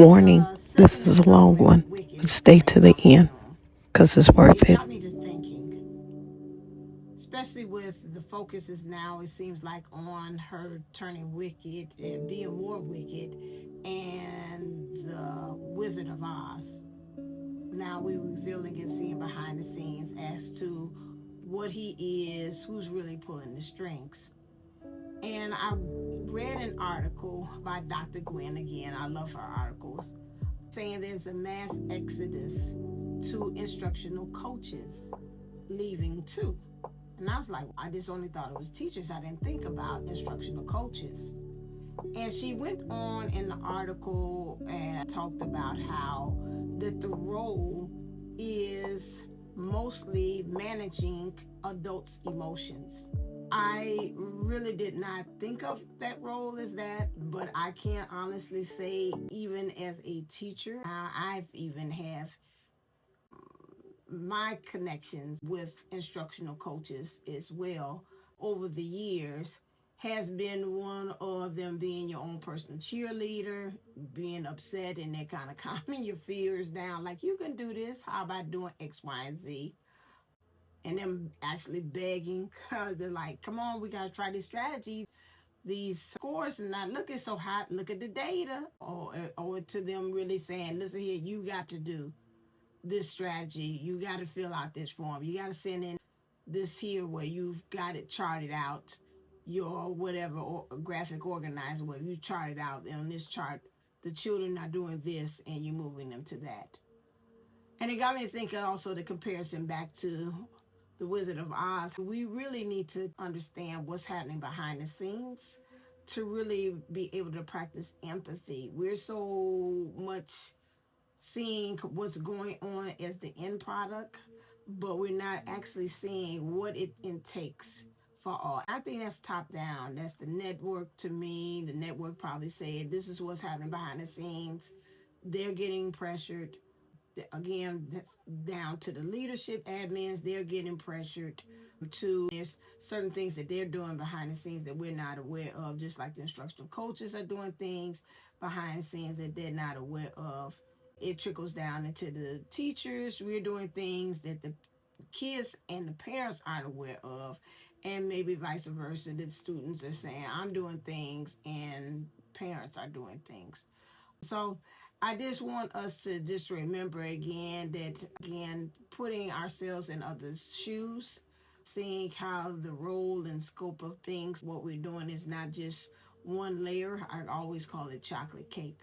Warning, this is a long one, but stay to the end because it's worth it. Got me to thinking, especially with the focus is now, it seems like, on her turning wicked and being more wicked, and the Wizard of Oz. Now we're revealing and seeing behind the scenes as to what he is, who's really pulling the strings. And I read an article by Dr. Gwen. Again, I love her articles, saying there's a mass exodus to instructional coaches leaving too. And I was like, I just only thought it was teachers. I didn't think about instructional coaches. And she went on in the article and talked about how that the role is mostly managing adults' emotions. I really did not think of that role as that, but I can honestly say, even as a teacher, I've even have my connections with instructional coaches as well over the years has been one of them being your own personal cheerleader, being upset, and they're kind of calming your fears down, like, you can do this, how about doing X, Y, and Z, and them actually begging. They're like, come on, we got to try these strategies, these scores are not looking so hot, look at the data, or to them really saying, listen here, you got to do this strategy, you got to fill out this form, you got to send in this here where you've got it charted out, your whatever or graphic organizer where you chart it out on this chart, the children are doing this and you're moving them to that. And it got me thinking also the comparison back to the Wizard of Oz. We really need to understand what's happening behind the scenes to really be able to practice empathy. We're so much seeing what's going on as the end product, but we're not actually seeing what it takes for all. I think that's top down. That's the network to me. The network probably said this is what's happening behind the scenes. They're getting pressured. Again, that's down to the leadership, admins, they're getting pressured to, there's certain things that they're doing behind the scenes that we're not aware of, just like the instructional coaches are doing things behind the scenes that they're not aware of. It trickles down into the teachers. We're doing things that the kids and the parents aren't aware of, and maybe vice versa, that students are saying, I'm doing things and parents are doing things. So I just want us to just remember again that, again, putting ourselves in others' shoes, seeing how the role and scope of things, what we're doing is not just one layer. I always call it chocolate cake,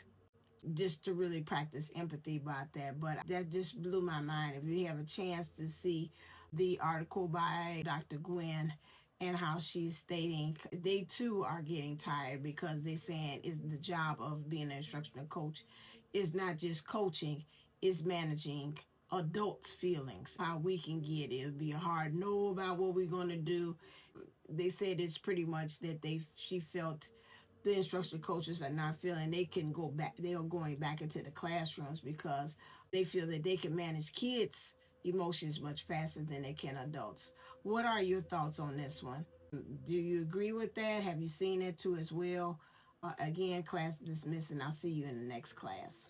just to really practice empathy about that. But that just blew my mind. If you have a chance to see the article by Dr. Gwen and how she's stating they too are getting tired because they're saying it's the job of being an instructional coach is not just coaching, it's managing adults' feelings. How we can get it. It'll be a hard no about what we're going to do. They said it's pretty much that she felt the instructional coaches are not feeling they can go back, they are going back into the classrooms because they feel that they can manage kids emotions much faster than they can adults. What are your thoughts on this one? Do you agree with that? Have you seen that too as well? Again, class dismissed, and I'll see you in the next class.